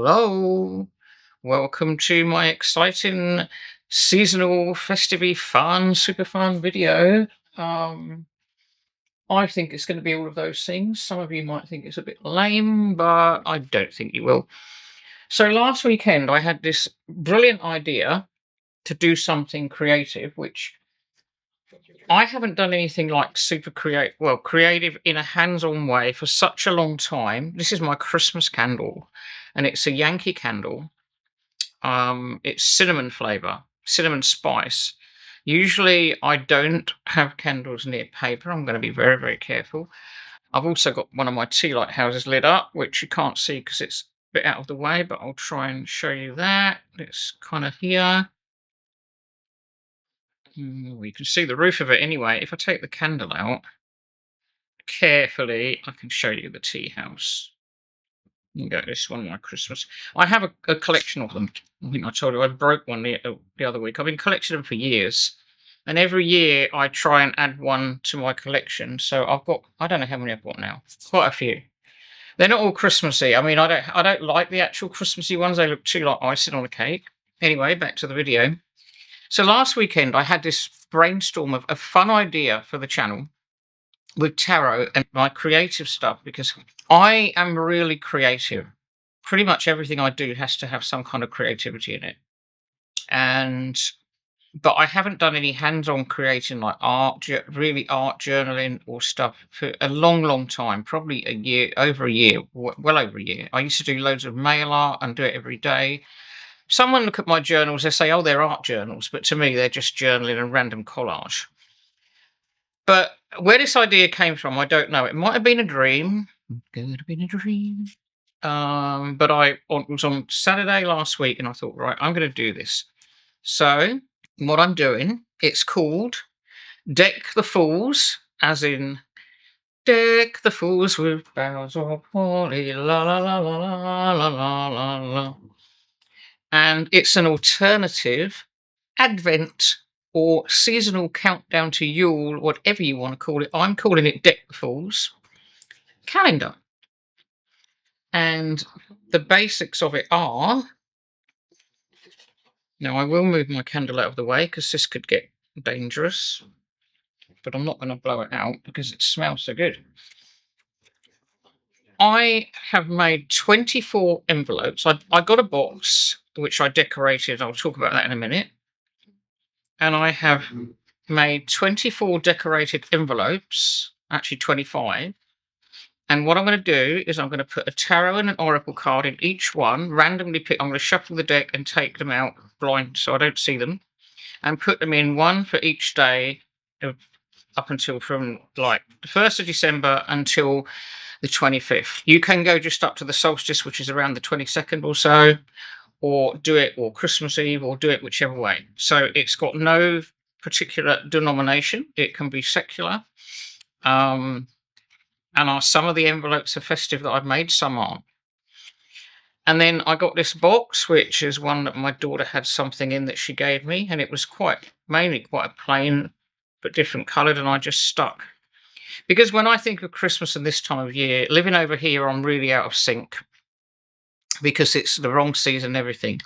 Hello, welcome to my exciting seasonal, festive, fun, super fun video. Um, I think it's going to be all of those things. Some of you might think it's a bit lame, but I don't think you will. So last weekend, I had this brilliant idea to do something creative, which I haven't done anything like super creative in a hands-on way for such a long time. This is my Christmas candle, and it's a Yankee candle. It's cinnamon flavor, cinnamon spice. Usually I don't have candles near paper. I'm going to be very, very careful. I've also got one of my tea light houses lit up, which you can't see because it's a bit out of the way, but I'll try and show you that. It's kind of here. You can see the roof of it anyway. If I take the candle out carefully, I can show you the tea house. You go, this one, my Christmas. I have a collection of them. I think I told you I broke one the other week. I've been collecting them for years. And every year I try and add one to my collection. So I've got, I don't know how many I've got now. Quite a few. They're not all Christmassy. I mean, I don't like the actual Christmassy ones. They look too like icing on a cake. Anyway, back to the video. So last weekend I had this brainstorm of a fun idea for the channel with tarot and my creative stuff, because I am really creative. Pretty much everything I do has to have some kind of creativity in it. But I haven't done any hands-on creating like really art journaling or stuff for a long, long time, probably a year, over a year, well over a year. I used to do loads of mail art and do it every day. Someone look at my journals, they say, oh, they're art journals, but to me, they're just journaling and random collage. But where this idea came from, I don't know. It might have been a dream. Could have been a dream. But it was on Saturday last week, and I thought, right, I'm going to do this. So what I'm doing, it's called Deck the Fools, as in deck the fools with boughs of holly, la la la la la la la la la. And it's an alternative Advent or seasonal countdown to Yule, whatever you want to call it. I'm calling it Deck the Fools calendar. And the basics of it are, now I will move my candle out of the way because this could get dangerous, but I'm not going to blow it out because it smells so good. I have made 24 envelopes. I got a box which I decorated. I'll talk about that in a minute. And I have made 24 decorated envelopes, actually 25. And what I'm going to do is I'm going to put a tarot and an oracle card in each one, randomly pick. I'm going to shuffle the deck and take them out blind so I don't see them, and put them in one for each day up until from like the 1st of December until the 25th. You can go just up to the solstice, which is around the 22nd or so, or do it or Christmas Eve, or do it whichever way. So it's got no particular denomination. It can be secular. And some of the envelopes are festive that I've made, some aren't. And then I got this box, which is one that my daughter had something in that she gave me, and it was mainly quite a plain but different coloured, and I just stuck. Because when I think of Christmas and this time of year, living over here, I'm really out of sync because it's the wrong season and everything.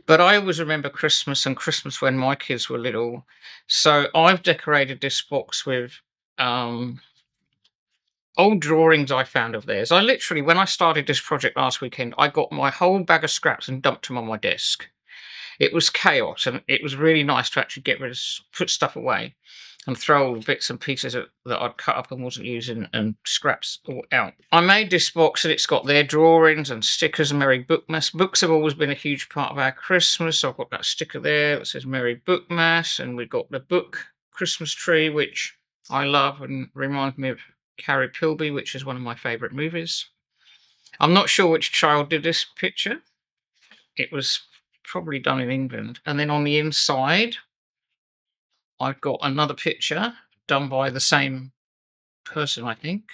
But I always remember Christmas and Christmas when my kids were little. So I've decorated this box with old drawings I found of theirs. I literally, when I started this project last weekend, I got my whole bag of scraps and dumped them on my desk. It was chaos, and it was really nice to actually put stuff away and throw all the bits and pieces that I'd cut up and wasn't using and scraps all out. I made this box and it's got their drawings and stickers and Merry Bookmas. Books have always been a huge part of our Christmas. So I've got that sticker there that says Merry Bookmas, and we've got the book Christmas tree, which I love and reminds me of Carrie Pilby, which is one of my favourite movies. I'm not sure which child did this picture. It was probably done in England. And then on the inside, I've got another picture done by the same person, I think.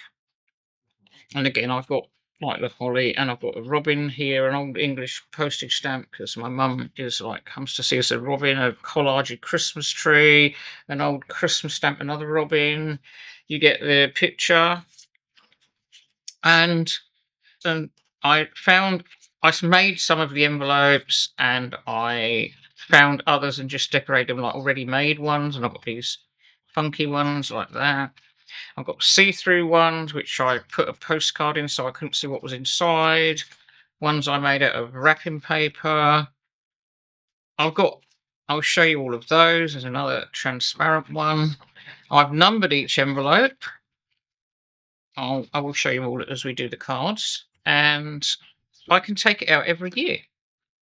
And again, I've got like the holly, and I've got a robin here, an old English postage stamp, because my mum is like, comes to see us, a robin, a collage, a Christmas tree, an old Christmas stamp, another robin. You get the picture. And I found I made some of the envelopes and I found others and just decorated them like already made ones. And I've got these funky ones like that. I've got see-through ones which I put a postcard in so I couldn't see what was inside. Ones I made out of wrapping paper. I'll show you all of those. There's another transparent one. I've numbered each envelope. I will show you all as we do the cards. And I can take it out every year.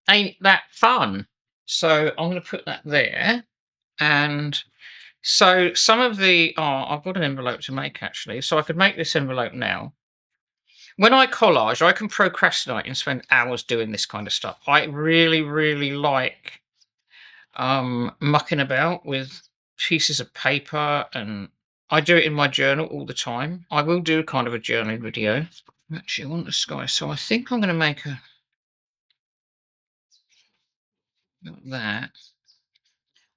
Ain't that fun? So I'm going to put that there. And so some of the, I've got an envelope to make actually. So I could make this envelope now. When I collage, I can procrastinate and spend hours doing this kind of stuff. I really, really like mucking about with pieces of paper, and I do it in my journal all the time. I will do kind of a journaling video. Actually, I want the sky, so I think I'm going to make a like that.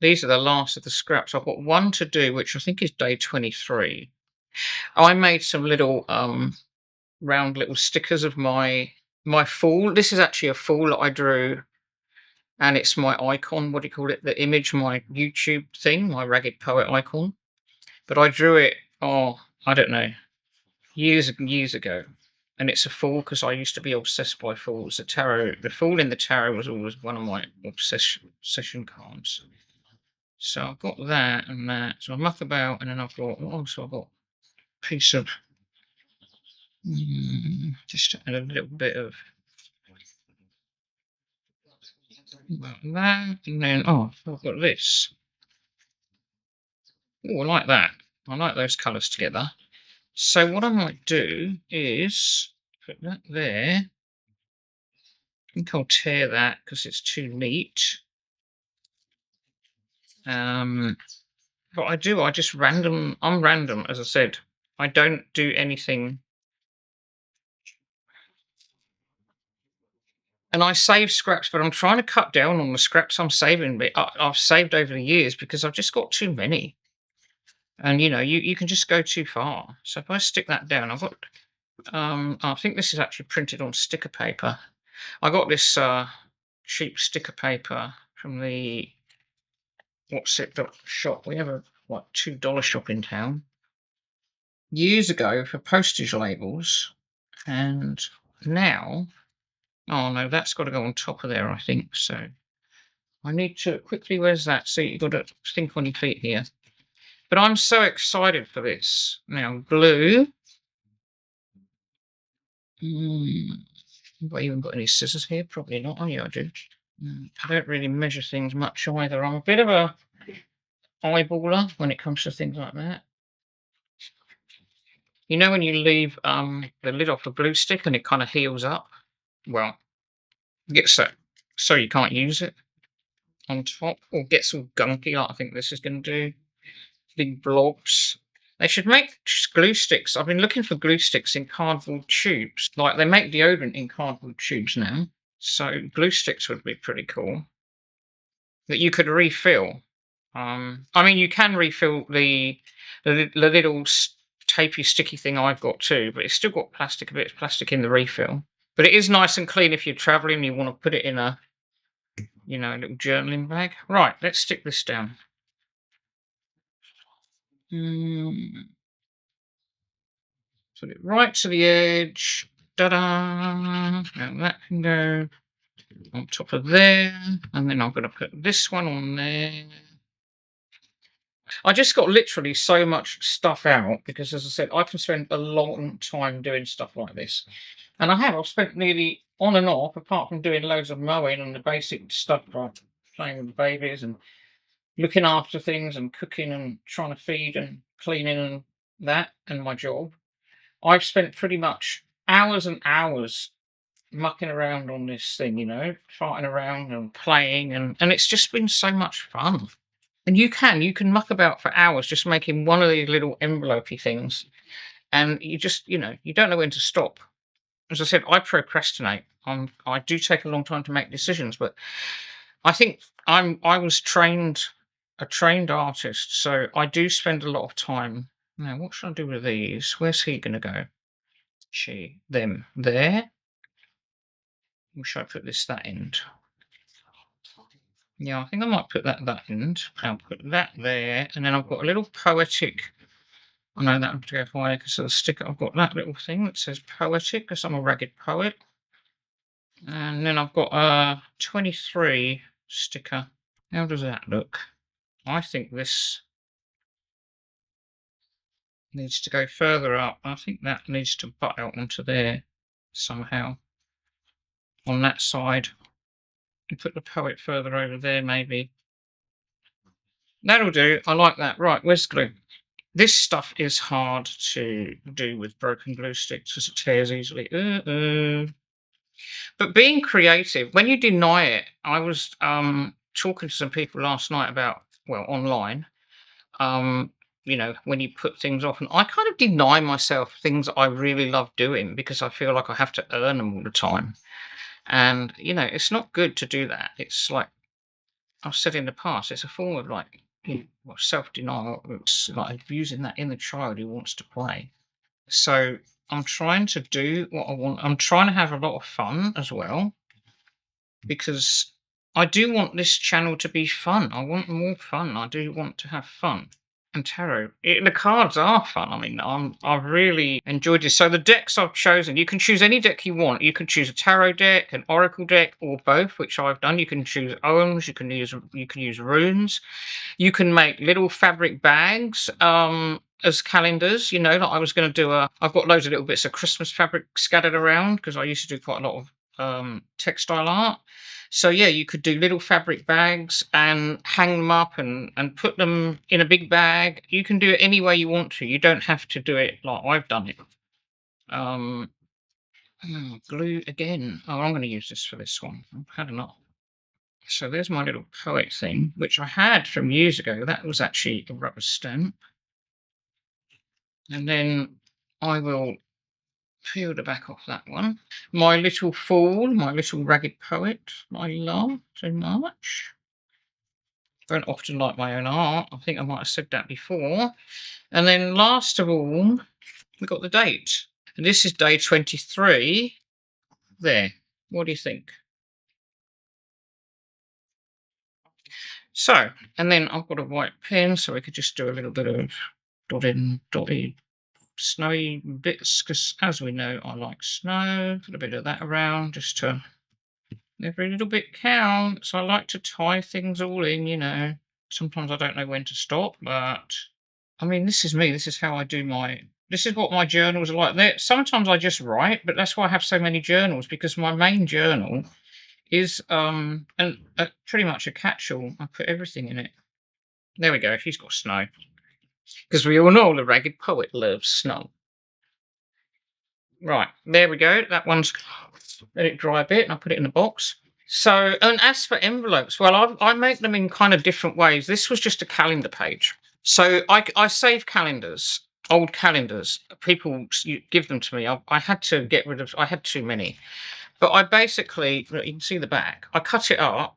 These are the last of the scraps. I've got one to do, which I think is day 23. I made some little round little stickers of my fool. This is actually a fool that I drew, and it's my icon. What do you call it? The image, my YouTube thing, my ragged poet icon. But I drew it, I don't know, years and years ago. And it's a fool because I used to be obsessed by fools. The fool in the tarot was always one of my obsession cards. So I've got that and that. So I muck about, and then I've got also I've got a piece of just add a little bit of that, and then I've got this. Oh, I like that. I like those colours together. So what I might do is put that there. I think I'll tear that because it's too neat. But I just I'm random, as I said. I don't do anything. And I save scraps, but I'm trying to cut down on the scraps I'm saving. But I've saved over the years because I've just got too many. And you can just go too far. So if I stick that down, I've got I think this is actually printed on sticker paper. I got this cheap sticker paper from the shop. We have a $2 shop in town. Years ago for postage labels, and now, oh no, that's got to go on top of there, I think. So I need to quickly, where's that? See, you've got to think on your feet here. But I'm so excited for this. Now, glue. Have I even got any scissors here? Probably not. Oh yeah, I do. I don't really measure things much either. I'm a bit of a eyeballer when it comes to things like that. You know when you leave the lid off a glue stick and it kind of heals up? Well, gets that so you can't use it on top, or gets all gunky like I think this is going to do. Big blobs. They should make glue sticks. I've been looking for glue sticks in cardboard tubes. Like they make deodorant in cardboard tubes now. So glue sticks would be pretty cool. That you could refill. I mean, you can refill the little tapey, sticky thing I've got too, but it's still got a bit of plastic in the refill. But it is nice and clean if you're traveling and you want to put it in a little journaling bag. Right, let's stick this down. Put it right to the edge. Ta-da! And that can go on top of there. And then I'm going to put this one on there. I just got literally so much stuff out because, as I said, I can spend a long time doing stuff like this. And I've spent nearly on and off, apart from doing loads of mowing and the basic stuff like playing with the babies and looking after things and cooking and trying to feed and cleaning and that and my job. I've spent pretty much hours and hours mucking around on this thing, farting around and playing, and it's just been so much fun. And you can muck about for hours just making one of these little envelopey things, and you just you don't know when to stop. As I said, I procrastinate. I do take a long time to make decisions, but I think I was a trained artist, so I do spend a lot of time. Now, what should I do with these? Where's he going to go? She, them, there. Or should I put this that end? Yeah, I think I might put that end. I'll put that there, and then I've got a little poetic. I know that would go higher because of the sticker. I've got that little thing that says poetic because I'm a ragged poet. And then I've got a 23 sticker. How does that look? I think this needs to go further up. I think that needs to butt out onto there somehow. On that side. And put the poet further over there, maybe. That'll do. I like that. Right, where's the glue? This stuff is hard to do with broken glue sticks because it tears easily. But being creative, when you deny it, I was talking to some people last night about, well, online, when you put things off, and I kind of deny myself things I really love doing because I feel like I have to earn them all the time. And, it's not good to do that. It's like I've said in the past, it's a form of like self-denial. It's like abusing that inner child who wants to play. So I'm trying to do what I want. I'm trying to have a lot of fun as well because I do want this channel to be fun. I want more fun. I do want to have fun. And tarot, the cards are fun. I mean, I've really enjoyed this. So the decks I've chosen, you can choose any deck you want. You can choose a tarot deck, an oracle deck, or both, which I've done. You can choose oghams. You can use runes. You can make little fabric bags as calendars. Like I was going to do I've got loads of little bits of Christmas fabric scattered around because I used to do quite a lot of textile art. So yeah, you could do little fabric bags and hang them up and put them in a big bag. You can do it any way you want to. You don't have to do it like I've done it. Glue again. Oh, I'm going to use this for this one. I've had enough. So there's my little poet thing, which I had from years ago. That was actually a rubber stamp. And then I will peel the back off that one. My little fool, my little ragged poet, I love so much. Don't often like my own art. I think I might have said that before. And then last of all, we got the date. And this is day 23. There. What do you think? So, and then I've got a white pen, so we could just do a little bit of dotted snowy bits, because as we know, I like snow. Put a bit of that around just to every little bit counts. I like to tie things all in. Sometimes I don't know when to stop, but I mean, this is me. This is how I do this is what my journals are like. Sometimes I just write, but that's why I have so many journals, because my main journal is pretty much a catch-all. I put everything in it. There we go. He's got snow. Because we all know the ragged poet loves snow. Right, there we go. That one's, let it dry a bit and I'll put it in the box. So, and as for envelopes, well, I make them in kind of different ways. This was just a calendar page. So I save calendars, old calendars. People give them to me. I had to get rid of, I had too many. But I basically, you can see the back, I cut it up.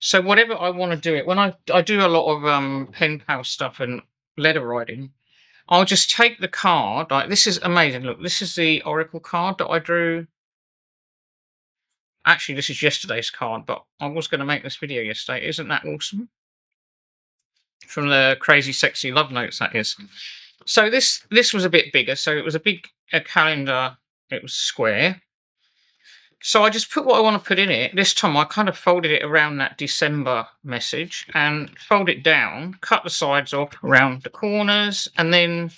So whatever I want to do it, when I do a lot of pen pal stuff and letter writing, I'll just take the card. Like, this is amazing. Look, this is the oracle card that I drew. Actually, this is yesterday's card, but I was going to make this video yesterday. Isn't that awesome? From the Crazy Sexy Love Notes, that is. So this was a bit bigger. So it was a calendar. It was square. So I just put what I want to put in it. This time I kind of folded it around that December message and fold it down, cut the sides off around the corners, and then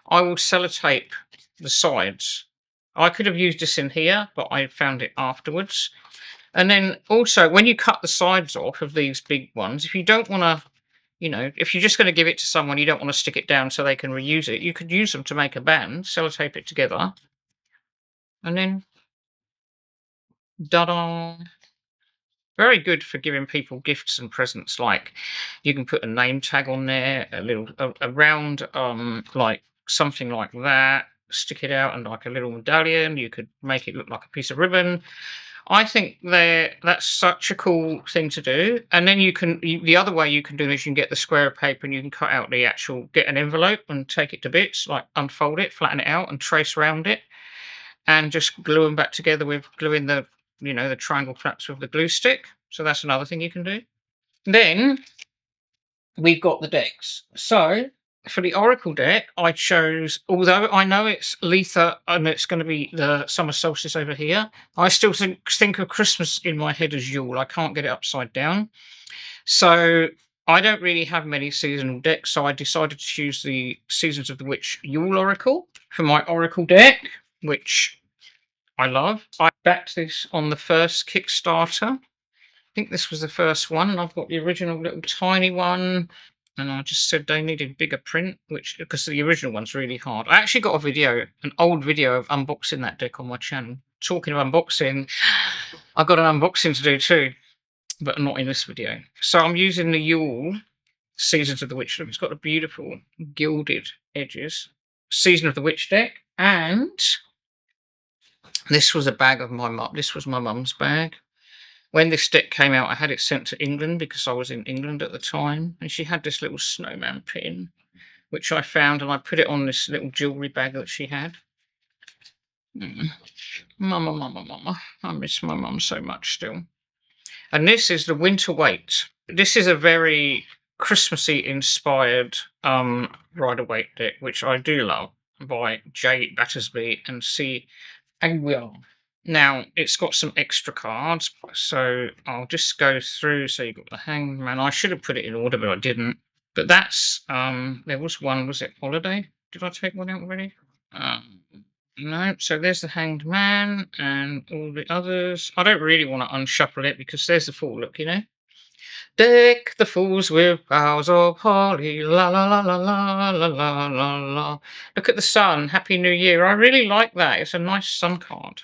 I will sellotape the sides. I could have used this in here, but I found it afterwards. And then also, when you cut the sides off of these big ones, if you don't want to, if you're just going to give it to someone, you don't want to stick it down so they can reuse it, you could use them to make a band, sellotape it together, and then da-da. Very good for giving people gifts and presents. Like, you can put a name tag on there, a round, like something like that, stick it out, and like a little medallion. You could make it look like a piece of ribbon. I think that's such a cool thing to do. And then the other way you can do this, you can get the square of paper and you can cut out get an envelope and take it to bits, like unfold it, flatten it out and trace around it. and just glue them back together with gluing the, the triangle flaps with the glue stick. So that's another thing you can do. Then we've got the decks. So for the Oracle deck, I chose, although I know it's Letha and it's going to be the summer solstice over here, I still think of Christmas in my head as Yule. I can't get it upside down. So I don't really have many seasonal decks, so I decided to choose the Seasons of the Witch Yule Oracle for my Oracle deck, which I love. I backed this on the first Kickstarter. I think this was the first one, and I've got the original little tiny one. And I just said they needed bigger print, because the original one's really hard. I actually got a video, an old video of unboxing that deck on my channel. Talking of unboxing, I've got an unboxing to do too, but not in this video. So I'm using the Yule Seasons of the Witch. It's got the beautiful gilded edges. Season of the Witch deck. And this was a bag of my mum. This was my mum's bag. When this deck came out, I had it sent to England because I was in England at the time. And she had this little snowman pin, which I found, and I put it on this little jewellery bag that she had. Mama, mama, mama. I miss my mum so much still. And this is the Winter Waite. This is a very Christmassy inspired Rider-Waite deck, which I do love, by J. Battersby and C. Aguilar. Now, it's got some extra cards, so I'll just go through. So you've got the Hanged Man. I should have put it in order, but I didn't. But that's, there was one, was it Holiday? Did I take one out already? No, so there's the Hanged Man and all the others. I don't really want to unshuffle it because there's the full look, Deck the fools with boughs of holly, la la la la la la la la la. Look at the sun, Happy New Year. I really like that. It's a nice sun card.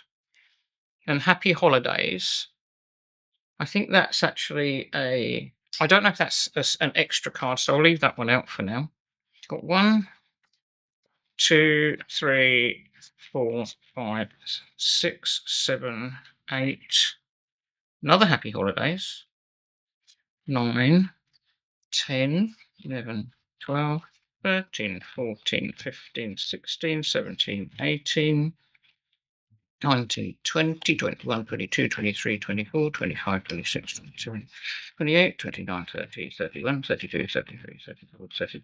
And Happy Holidays. I think that's actually I don't know if that's an extra card, so I'll leave that one out for now. Got 1, 2, 3, 4, 5, 6, 7, 8. Another Happy Holidays. 9, 10, 11, 12, 13, 14, 15, 16, 17, 18, 19, 20, 21, 22, 23, 24, 25, 26, 27, 28, 29, 30, 31, 32, 33, 34, 35,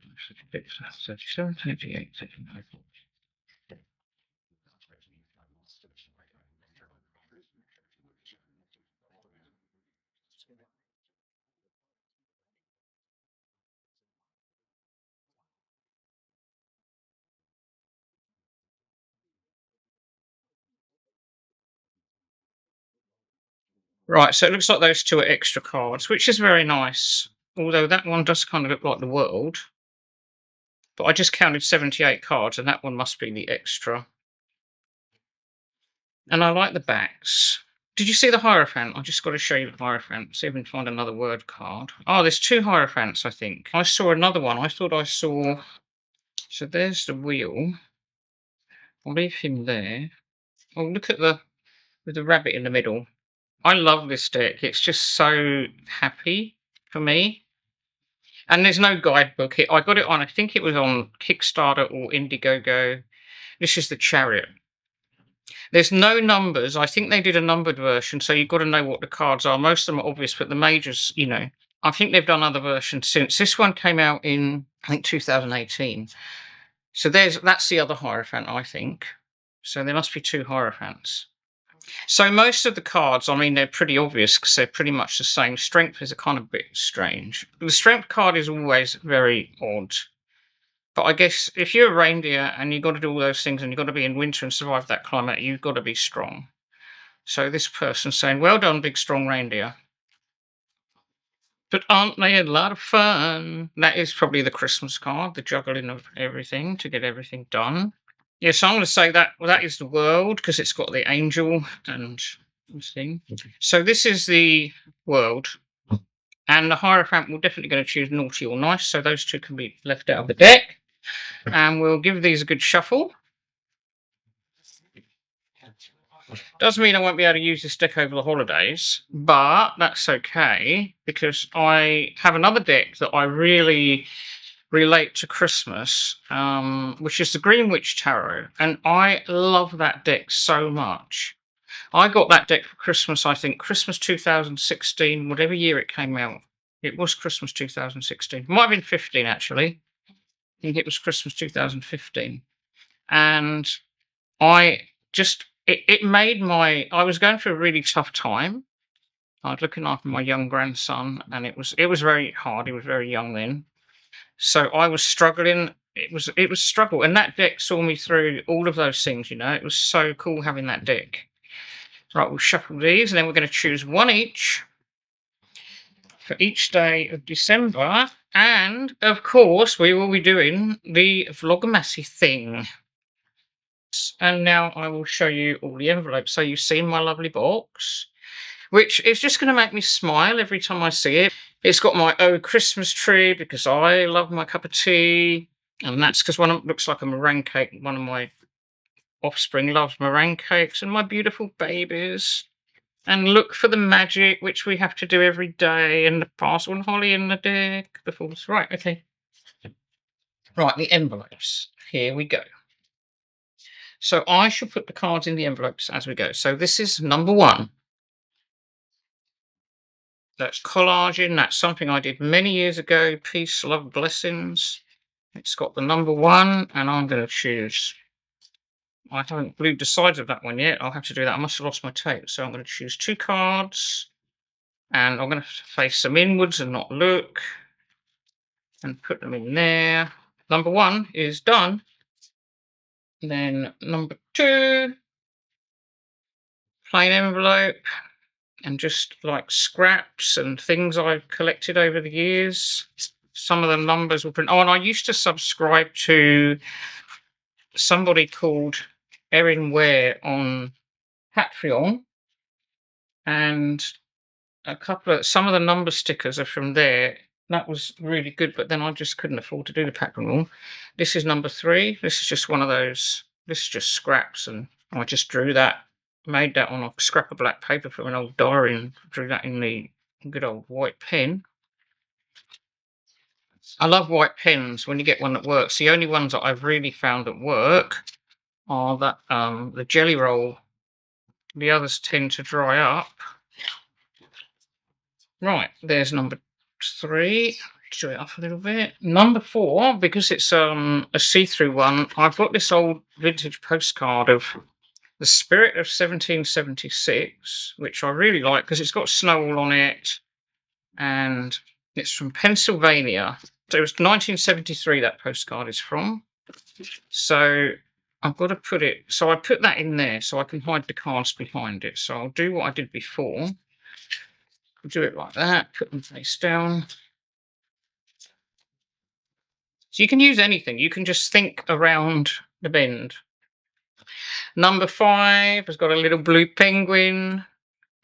36, 37, 38, 39, 40. Right, so it looks like those two are extra cards, which is very nice. Although that one does kind of look like the world. But I just counted 78 cards, and that one must be the extra. And I like the backs. Did you see the Hierophant? I just got to show you the Hierophant. See if I can find another word card. Oh, there's 2 Hierophants, I think. I saw another one. I thought I saw... So there's the wheel. I'll leave him there. Oh, look at with the rabbit in the middle. I love this deck. It's just so happy for me. And there's no guidebook. I got it on, I think it was on Kickstarter or Indiegogo. This is the Chariot. There's no numbers. I think they did a numbered version, so you've got to know what the cards are. Most of them are obvious, but the majors, I think they've done other versions since. This one came out in, I think, 2018. So that's the other Hierophant, I think. So there must be 2 Hierophants. So most of the cards, I mean, they're pretty obvious because they're pretty much the same. Strength is a kind of bit strange. The Strength card is always very odd. But I guess if you're a reindeer and you've got to do all those things and you've got to be in winter and survive that climate, you've got to be strong. So this person's saying, well done, big strong reindeer. But aren't they a lot of fun? That is probably the Christmas card, the juggling of everything to get everything done. Yes, I'm going to say that is the world because it's got the angel and everything. So this is the world. And the Hierophant will definitely going to choose naughty or nice. So those 2 can be left out of the deck. And we'll give these a good shuffle. Does mean I won't be able to use this deck over the holidays, but that's okay because I have another deck that I really relate to Christmas, which is the Green Witch Tarot, and I love that deck so much. I got that deck for Christmas, I think Christmas 2016, whatever year it came out. It was Christmas 2016. Might have been 15 actually. I think it was Christmas 2015. And it made I was going through a really tough time. I was looking after my young grandson, and it was very hard. He was very young then. So I was struggling. It was a struggle, and that deck saw me through all of those things. It was so cool having that deck. Right, we'll shuffle these, and then we're going to choose one each for each day of December. And of course, we will be doing the Vlogmasy thing. And now I will show you all the envelopes. So you've seen my lovely box, which is just going to make me smile every time I see it. It's got my Christmas tree because I love my cup of tea. And that's because one of them looks like a meringue cake. One of my offspring loves meringue cakes, and my beautiful babies. And look for the magic, which we have to do every day, and the parcel and holly in the deck. Right, okay. Right, the envelopes. Here we go. So I shall put the cards in the envelopes as we go. So this is number 1. That's collaging. That's something I did many years ago. Peace, love, blessings. It's got the number 1, and I'm going to choose. I haven't glued the sides of that one yet. I'll have to do that. I must have lost my tape. So I'm going to choose 2 cards, and I'm going to face them inwards and not look, and put them in there. Number 1 is done. Then number 2, plain envelope, and just like scraps and things I've collected over the years. Some of the numbers will print. Oh, and I used to subscribe to somebody called Erin Ware on Patreon, and some of the number stickers are from there. That was really good, but then I just couldn't afford to do the Patreon. This is number 3. This is just one of those. This is just scraps, and I just drew that, made that on a scrap of black paper from an old diary, and drew that in the good old white pen. I love white pens when you get one that works. The only ones that I've really found that work are the Jelly Roll. The others tend to dry up. Right, there's number 3. Show it off a little bit. Number 4, because it's a see-through one, I've got this old vintage postcard of the Spirit of 1776, which I really like because it's got snow all on it, and it's from Pennsylvania. So it was 1973 that postcard is from. So I've got to put it. So I put that in there so I can hide the cards behind it. So I'll do what I did before. I'll do it like that. Put them face down. So you can use anything. You can just think around the bend. Number 5 has got a little blue penguin.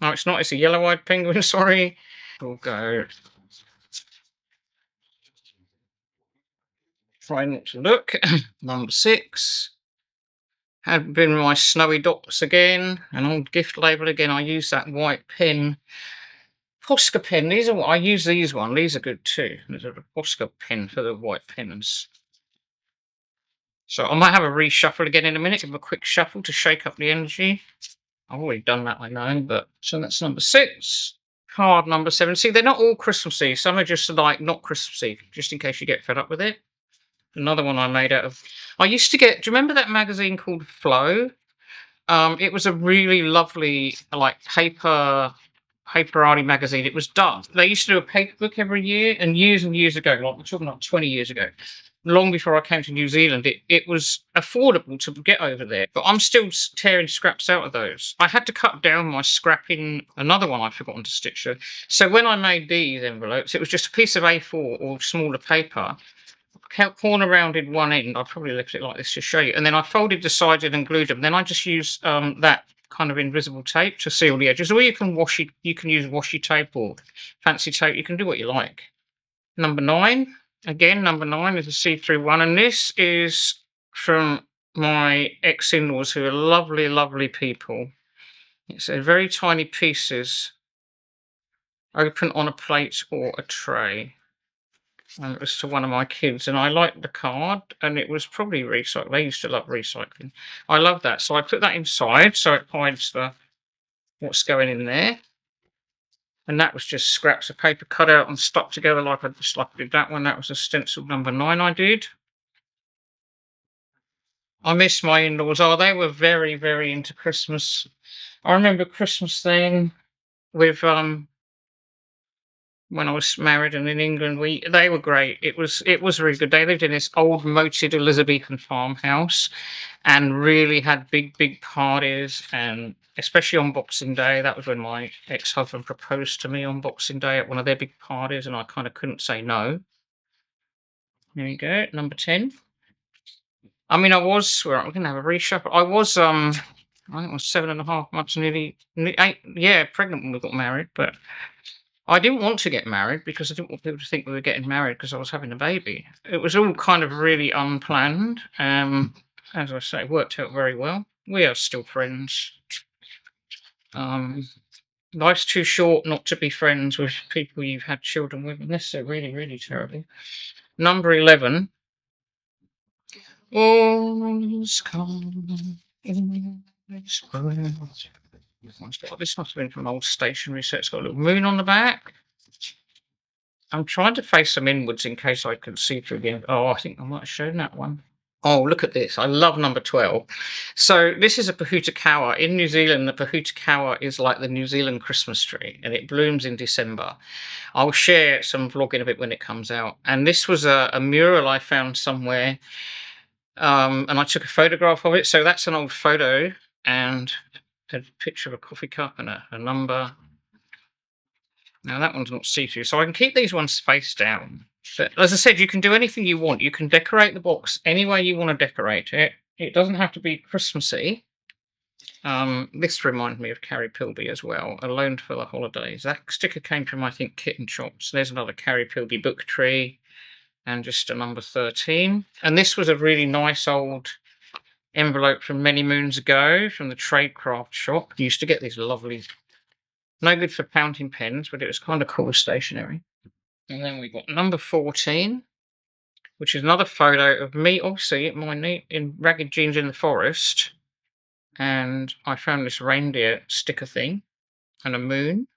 No, it's not. It's a yellow-eyed penguin. Sorry. We'll go. Try not to look. Number 6 had been my snowy dots again. An old gift label again. I use that white pen. Posca pen. I use these ones. These are good too. There's a Posca pen for the white pens. So I might have a reshuffle again in a minute. Give them a quick shuffle to shake up the energy. I've already done that, I know. But so that's number 6. Card number 7. See, they're not all Christmassy. Some are just like not Christmassy, just in case you get fed up with it. Another one I made out of. I used to get. Do you remember that magazine called Flow? It was a really lovely like paper arty magazine. It was dark. They used to do a paper book every year, and years ago, like we're talking like 20 years ago, long before I came to New Zealand, it was affordable to get over there. But I'm still tearing scraps out of those. I had to cut down my scrapping. Another one I've forgotten to stitch. So when I made these envelopes, it was just a piece of A4 or smaller paper. Corner rounded one end. I'll probably lift it like this to show you. And then I folded the sides in and glued them. Then I just use that kind of invisible tape to seal the edges. Or you can you can use washi tape or fancy tape. You can do what you like. Number 9. Again, number 9 is a see-through one. And this is from my ex-in-laws, who are lovely, lovely people. It's a very tiny pieces open on a plate or a tray. and it was to one of my kids, and I liked the card, and it was probably recycled. They used to love recycling. I love that, so I put that inside so it hides what's going in there. And that was just scraps of paper cut out and stuck together like I did that one. That was a stencil number 9 I did. I miss my in-laws. Oh, they were very, very into Christmas. I remember Christmas thing with when I was married and in England. They were great. It was really good. They lived in this old moated Elizabethan farmhouse and really had big parties, and especially on Boxing Day. That was when my ex-husband proposed to me on Boxing Day at one of their big parties, and I kind of couldn't say no. There you go, number 10. I mean, I'm going to have a reshuffle. I was, I think it was 7.5 months, nearly 8, pregnant when we got married. But I didn't want to get married because I didn't want people to think we were getting married because I was having a baby. It was all kind of really unplanned. As I say, it worked out very well. We are still friends. Life's too short not to be friends with people you've had children with, unless they're really, really terrible. Number 11. All's calm in this world. This must have been from an old stationery set. It's got a little moon on the back. I'm trying to face them inwards in case I can see through again. Oh, I think I might have shown that one. Oh, look at this. I love number 12. So this is a Pohutakawa. In New Zealand, the Pohutakawa is like the New Zealand Christmas tree, and it blooms in December. I'll share some vlogging of it when it comes out. And this was a mural I found somewhere, and I took a photograph of it. So that's an old photo and a picture of a coffee cup and a number. Now that one's not see-through, so I can keep these ones face down. But as I said, you can do anything you want. You can decorate the box any way you want to decorate it. It doesn't have to be Christmassy. This reminds me of Carrie Pilby as well, Alone for the Holidays. That sticker came from, I think, Kitten Chops. There's another Carrie Pilby book tree, and just a number 13. And this was a really nice old envelope from many moons ago from the Tradecraft shop. You used to get these lovely, no good for fountain pens, but it was kind of cool stationery. And then we got number 14, which is another photo of me, obviously, in ragged jeans in the forest. And I found this reindeer sticker thing and a moon.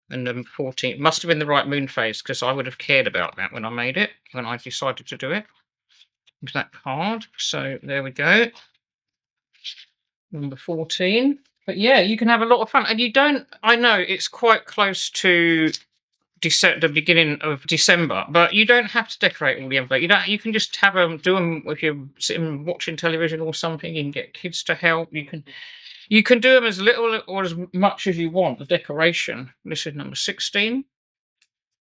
And number 14 must have been the right moon phase, because I would have cared about that when I made it, when I decided to do it. With that card. So there we go. Number 14. But yeah, you can have a lot of fun. And you don't, I know it's quite close to the beginning of December, but you don't have to decorate all the envelopes. You can just have them, do them if you're sitting watching television or something. You can get kids to help. You can do them as little or as much as you want. The decoration. This is number 16,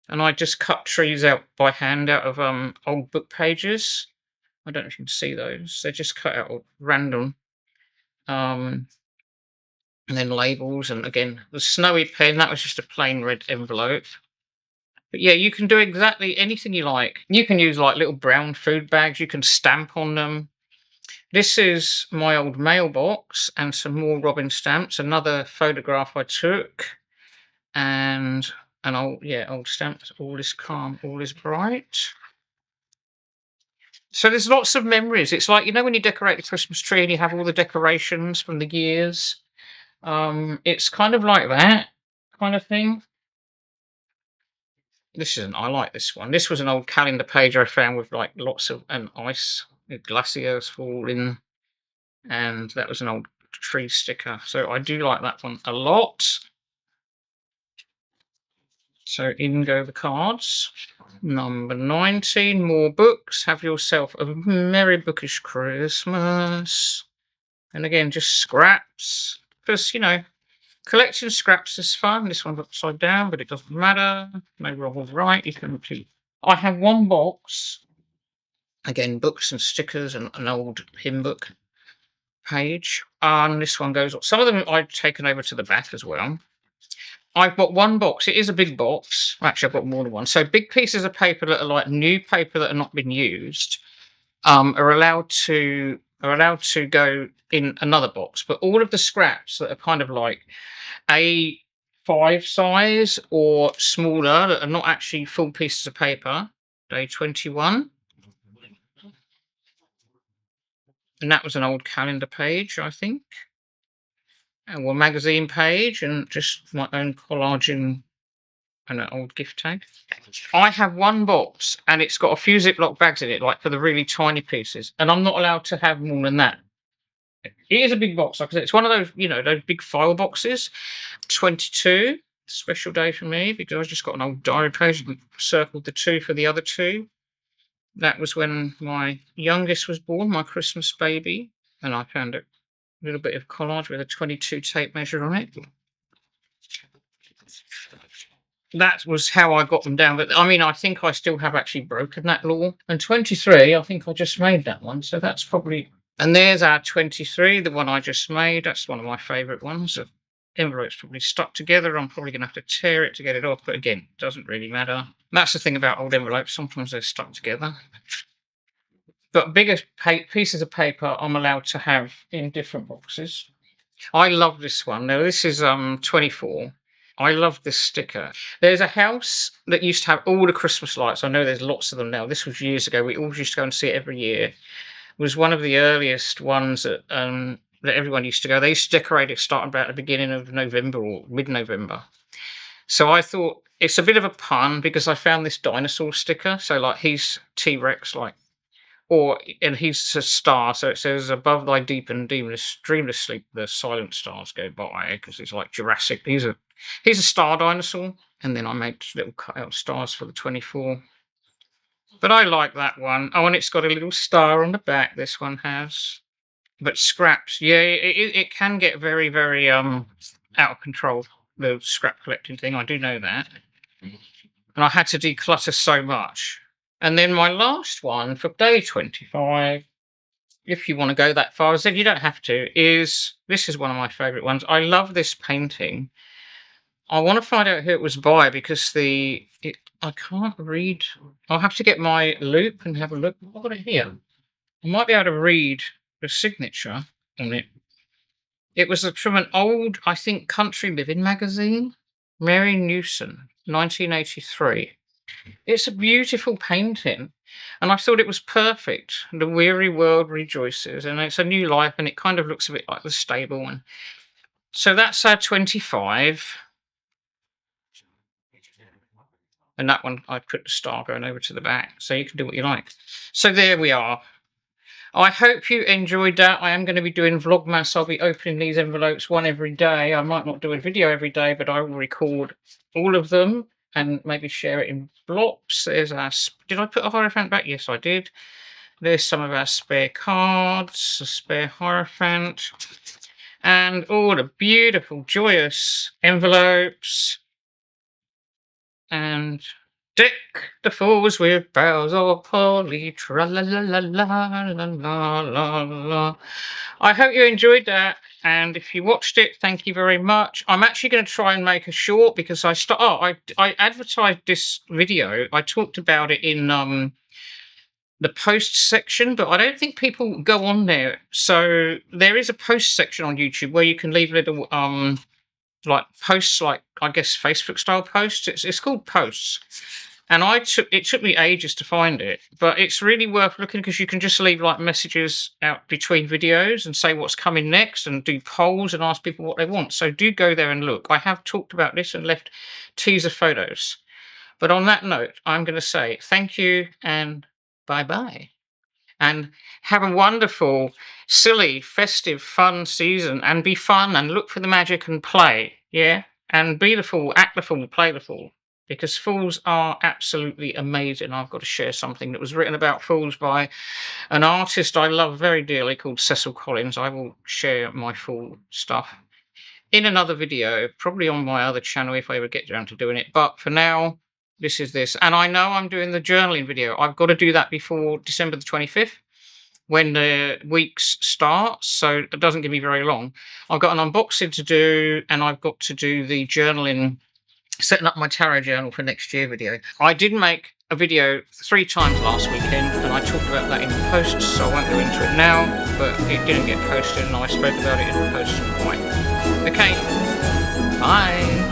and I just cut trees out by hand out of old book pages. I don't know if you can see those. They're just cut out of random. And then labels, and again the snowy pen. That was just a plain red envelope. But yeah, you can do exactly anything you like. You can use like little brown food bags. You can stamp on them. This is my old mailbox and some more Robin stamps. Another photograph I took, and an old stamps. All is calm, all is bright. So there's lots of memories. It's like, when you decorate the Christmas tree and you have all the decorations from the years. It's kind of like that kind of thing. I like this one. This was an old calendar page I found with like lots of ice, glaciers falling, and that was an old tree sticker. So I do like that one a lot. So in go the cards. Number 19, more books. Have yourself a merry bookish Christmas. And again, just scraps. Because, collecting scraps is fun. This one's upside down, but it doesn't matter. No wrong or right. I have one box. Again, books and stickers and an old hymn book page. And this one goes. Some of them I've taken over to the back as well. I've got one box. It is a big box. Actually, I've got more than one. So big pieces of paper that are like new paper that have not been used are allowed to go in another box. But all of the scraps that are kind of like A5 size or smaller, that are not actually full pieces of paper, day 21. And that was an old calendar page, I think. And a magazine page, and just my own collage and an old gift tag. I have one box, and it's got a few Ziploc bags in it, like for the really tiny pieces. And I'm not allowed to have more than that. It is a big box, like I said. It's one of those, those big file boxes. 22, special day for me, because I just got an old diary page and circled the 2 for the other 2. That was when my youngest was born, my Christmas baby, and I found a little bit of collage with a 22 tape measure on it. That was how I got them down. But I mean, I think I still have actually broken that law. And 23, I think I just made that one. So that's probably... And there's our 23, the one I just made. That's one of my favourite ones. The envelope's probably stuck together. I'm probably going to have to tear it to get it off. But again, it doesn't really matter. That's the thing about old envelopes. Sometimes they're stuck together. But bigger pieces of paper I'm allowed to have in different boxes. I love this one. Now, this is 24. I love this sticker. There's a house that used to have all the Christmas lights. I know there's lots of them now. This was years ago. We always used to go and see it every year. It was one of the earliest ones that everyone used to go. They used to decorate it starting about the beginning of November or mid-November. So I thought it's a bit of a pun because I found this dinosaur sticker. So like he's T-Rex, and he's a star. So it says, above thy deep and dreamless sleep, the silent stars go by, because it's like Jurassic. He's a star dinosaur. And then I made little cut-out stars for the 24. But I like that one. Oh, and it's got a little star on the back, this one has. But scraps, yeah, it can get very, very out of control, the scrap collecting thing. I do know that. And I had to declutter so much. And then my last one for day 25, if you want to go that far, as if you don't have to, this is one of my favourite ones. I love this painting. I want to find out who it was by, because I can't read. I'll have to get my loop and have a look. I've got it here. I might be able to read the signature on it. It was from an old, I think, Country Living magazine. Mary Newson, 1983. It's a beautiful painting, and I thought it was perfect. The weary world rejoices, and it's a new life, and it kind of looks a bit like the stable one. So that's our 25. And that one, I put the star going over to the back, so you can do what you like. So there we are. I hope you enjoyed that. I am going to be doing Vlogmas. I'll be opening these envelopes one every day. I might not do a video every day, but I will record all of them and maybe share it in blocks. There's our... Did I put a Hierophant back? Yes, I did. There's some of our spare cards, a spare Hierophant, and all the beautiful, joyous envelopes. And deck the fools with boughs of holly, tra-la-la-la-la-la-la-la. I hope you enjoyed that, and if you watched it, thank you very much. I'm actually going to try and make a short, because I advertised this video. I talked about it in the post section, but I don't think people go on there. So there is a post section on YouTube where you can leave little like posts, like I guess Facebook style posts. It's called posts, and it took me ages to find it, but it's really worth looking, because you can just leave like messages out between videos and say what's coming next, and do polls and ask people what they want. So do go there and look. I have talked about this and left teaser photos. But on that note, I'm going to say thank you and bye-bye. And have a wonderful, silly, festive, fun season, and be fun and look for the magic and play, yeah? And be the fool, act the fool, play the fool, because fools are absolutely amazing. I've got to share something that was written about fools by an artist I love very dearly called Cecil Collins. I will share my fool stuff in another video, probably on my other channel if I ever get around to doing it. But for now, this is this. And I know I'm doing the journaling video. I've got to do that before December the 25th, when the weeks start, so it doesn't give me very long. I've got an unboxing to do, and I've got to do the journaling, setting up my tarot journal for next year video. I did make a video 3 times last weekend, and I talked about that in the post, so I won't go into it now, but it didn't get posted, and I spoke about it in the post. Right. Okay, bye.